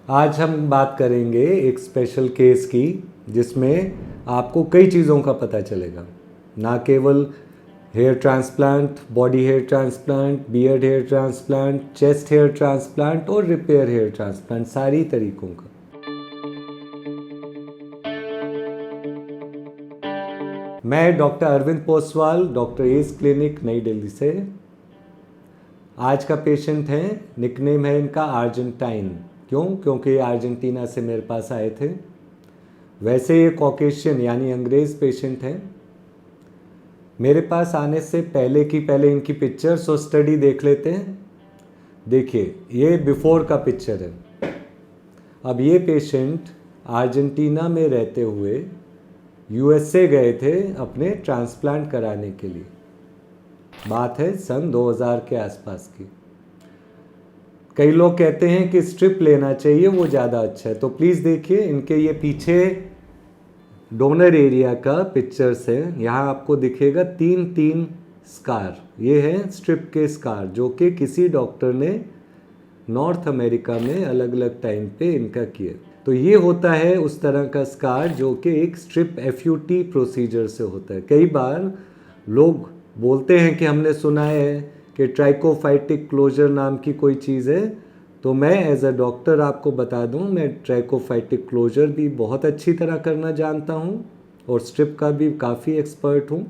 आज हम बात करेंगे एक स्पेशल केस की जिसमें आपको कई चीज़ों का पता चलेगा, ना केवल hair transplant, body hair transplant, beard hair transplant, chest hair transplant और रिपेयर हेयर ट्रांसप्लांट, सारी तरीकों का। मैं doctor Arvind Poswal, doctor A's clinic, नई दिल्ली से। आज का पेशेंट है, निकनेम है इनका अर्जेंटाइन। क्यों? क्योंकि अर्जेंटीना से मेरे पास आए थे। वैसे ये कॉकेशियन यानी अंग्रेज़ पेशेंट हैं। मेरे पास आने से पहले इनकी पिक्चर्स और स्टडी देख लेते हैं। देखिए, ये बिफोर का पिक्चर है। अब ये पेशेंट अर्जेंटीना में रहते हुए यूएसए गए थे अपने ट्रांसप्लांट कराने के लिए। बात है सन 2000 के आसपास की। कई लोग कहते हैं कि स्ट्रिप लेना चाहिए, वो ज़्यादा अच्छा है। तो प्लीज़ देखिए, इनके ये पीछे डोनर एरिया का पिक्चर्स है। यहाँ आपको दिखेगा 3 स्कार। ये हैं स्ट्रिप के स्कार जो कि किसी डॉक्टर ने नॉर्थ अमेरिका में अलग अलग टाइम पे इनका किए। तो ये होता है उस तरह का स्कार जो कि एक स्ट्रिप एफयूटी प्रोसीजर से होता है। कई बार लोग बोलते हैं कि हमने सुना है कि ट्राइकोफाइटिक क्लोजर नाम की कोई चीज़ है। तो मैं एज अ डॉक्टर आपको बता दूं, मैं ट्राइकोफाइटिक क्लोजर भी बहुत अच्छी तरह करना जानता हूं और स्ट्रिप का भी काफ़ी एक्सपर्ट हूं।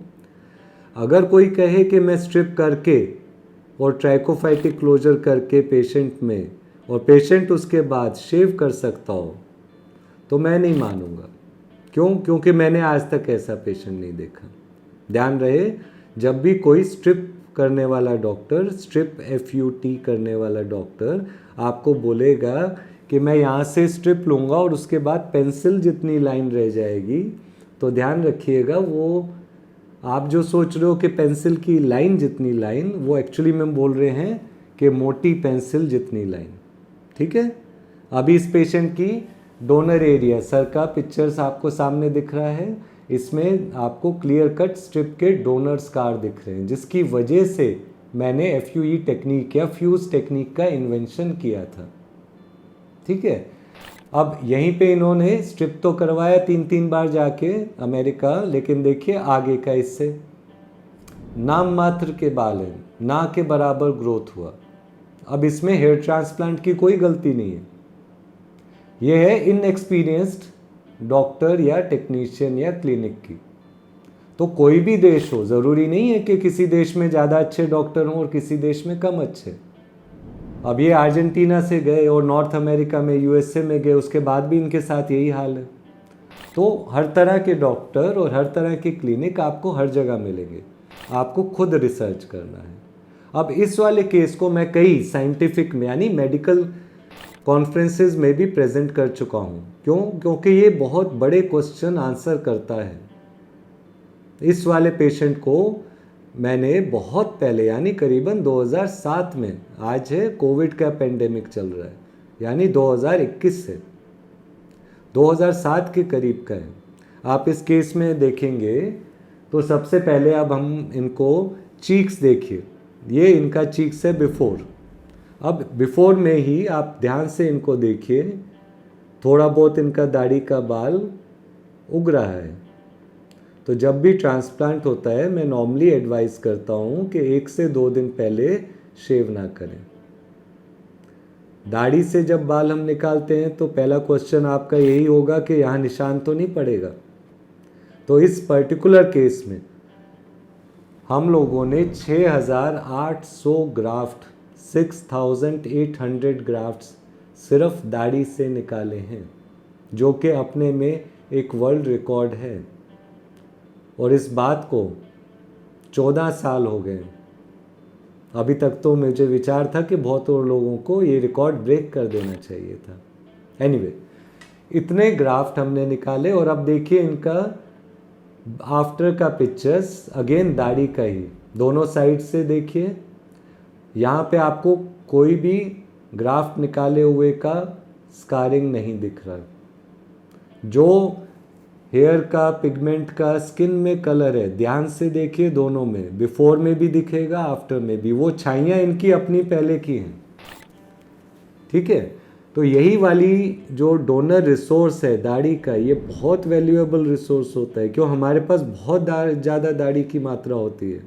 अगर कोई कहे कि मैं स्ट्रिप करके और ट्राइकोफाइटिक क्लोजर करके पेशेंट में और पेशेंट उसके बाद शेव कर सकता हो, तो मैं नहीं मानूंगा। क्यों? क्योंकि मैंने आज तक ऐसा पेशेंट नहीं देखा। ध्यान रहे, जब भी कोई स्ट्रिप करने वाला डॉक्टर, स्ट्रिप एफयूटी करने वाला डॉक्टर आपको बोलेगा कि मैं यहाँ से स्ट्रिप लूँगा और उसके बाद पेंसिल जितनी लाइन रह जाएगी, तो ध्यान रखिएगा, वो आप जो सोच रहे हो कि पेंसिल की लाइन जितनी लाइन, वो एक्चुअली में बोल रहे हैं कि मोटी पेंसिल जितनी लाइन। ठीक है। अभी इस पेशेंट की डोनर एरिया सर का पिक्चर्स आपको सामने दिख रहा है। इसमें आपको क्लियर कट स्ट्रिप के डोनर स्कार दिख रहे हैं, जिसकी वजह से मैंने एफयूई टेक्निक या फ्यूज टेक्निक का इन्वेंशन किया था। ठीक है। अब यहीं पे इन्होंने स्ट्रिप तो करवाया 3 बार जाके अमेरिका, लेकिन देखिए आगे का इससे नाम मात्र के बाल हैं, ना के बराबर ग्रोथ हुआ। अब इसमें हेयर ट्रांसप्लांट की कोई गलती नहीं है। यह है इनएक्सपीरियंस्ड डॉक्टर या टेक्नीशियन या क्लिनिक की। तो कोई भी देश हो, ज़रूरी नहीं है कि किसी देश में ज़्यादा अच्छे डॉक्टर हों और किसी देश में कम अच्छे। अब ये अर्जेंटीना से गए और नॉर्थ अमेरिका में यूएसए में गए, उसके बाद भी इनके साथ यही हाल है। तो हर तरह के डॉक्टर और हर तरह के क्लिनिक आपको हर जगह मिलेंगे, आपको खुद रिसर्च करना है। अब इस वाले केस को मैं कई साइंटिफिक में यानी मेडिकल कॉन्फ्रेंसेस में भी प्रेजेंट कर चुका हूँ। क्यों? क्योंकि ये बहुत बड़े क्वेश्चन आंसर करता है। इस वाले पेशेंट को मैंने बहुत पहले यानी करीबन 2007 में, आज है कोविड का पेंडेमिक चल रहा है, यानी 2021 से 2007 के करीब का है। आप इस केस में देखेंगे तो सबसे पहले अब हम इनको चीक्स देखिए। ये इनका चीक्स है बिफोर। अब बिफोर में ही आप ध्यान से इनको देखिए, थोड़ा बहुत इनका दाढ़ी का बाल उग रहा है। तो जब भी ट्रांसप्लांट होता है, मैं नॉर्मली एडवाइस करता हूँ कि 1 से 2 दिन पहले शेव ना करें। दाढ़ी से जब बाल हम निकालते हैं तो पहला क्वेश्चन आपका यही होगा कि यहाँ निशान तो नहीं पड़ेगा। तो इस पर्टिकुलर केस में हम लोगों ने 6800 ग्राफ्ट, 6800 ग्राफ्ट्स सिर्फ दाढ़ी से निकाले हैं, जो कि अपने में एक वर्ल्ड रिकॉर्ड है। और इस बात को 14 साल हो गए। अभी तक तो मुझे विचार था कि बहुत और लोगों को ये रिकॉर्ड ब्रेक कर देना चाहिए था। एनीवे, इतने ग्राफ्ट हमने निकाले। और अब देखिए इनका आफ्टर का पिक्चर्स, अगेन दाढ़ी का ही, दोनों साइड से देखिए। यहाँ पे आपको कोई भी ग्राफ्ट निकाले हुए का स्कारिंग नहीं दिख रहा। जो हेयर का, पिगमेंट का, स्किन में कलर है, ध्यान से देखिए, दोनों में, बिफोर में भी दिखेगा, आफ्टर में भी। वो छाइयाँ इनकी अपनी पहले की हैं। ठीक है। तो यही वाली जो डोनर रिसोर्स है दाढ़ी का, ये बहुत वैल्यूएबल रिसोर्स होता है, क्यों हमारे पास बहुत ज़्यादा दाढ़ी की मात्रा होती है।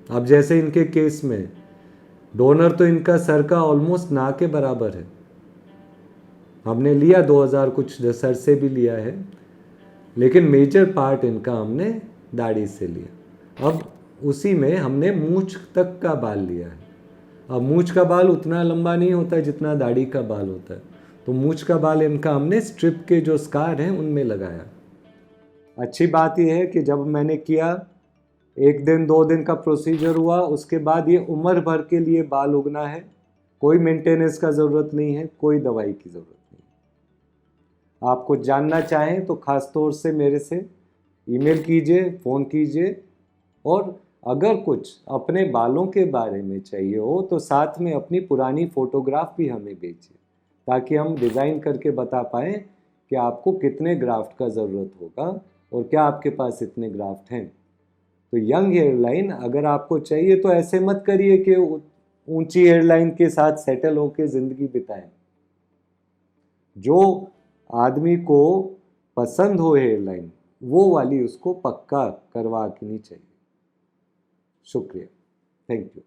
अब जैसे इनके केस में डोनर तो इनका सर का ऑलमोस्ट ना के बराबर है, हमने लिया 2000 कुछ सर से भी लिया है, लेकिन मेजर पार्ट इनका हमने दाढ़ी से लिया। अब उसी में हमने मूंछ तक का बाल लिया है। अब मूंछ का बाल उतना लंबा नहीं होता है जितना दाढ़ी का बाल होता है, तो मूंछ का बाल इनका हमने स्ट्रिप के जो स्कार हैं उनमें लगाया। अच्छी बात यह है कि जब मैंने किया, 1 दिन 2 दिन का प्रोसीजर हुआ, उसके बाद ये उम्र भर के लिए बाल उगना है, कोई मेंटेनेंस का ज़रूरत नहीं है, कोई दवाई की ज़रूरत नहीं। आप कुछ जानना चाहें तो ख़ास तौर से मेरे से ईमेल कीजिए, फ़ोन कीजिए, और अगर कुछ अपने बालों के बारे में चाहिए हो तो साथ में अपनी पुरानी फ़ोटोग्राफ भी हमें भेजिए, ताकि हम डिज़ाइन करके बता पाएँ कि आपको कितने ग्राफ्ट का ज़रूरत होगा और क्या आपके पास इतने ग्राफ्ट हैं। तो यंग हेयरलाइन अगर आपको चाहिए तो ऐसे मत करिए कि ऊंची हेयरलाइन के साथ सेटल होकर ज़िंदगी बिताएं। जो आदमी को पसंद हो हेयरलाइन, वो वाली उसको पक्का करवा के नहीं चाहिए। शुक्रिया, थैंक यू।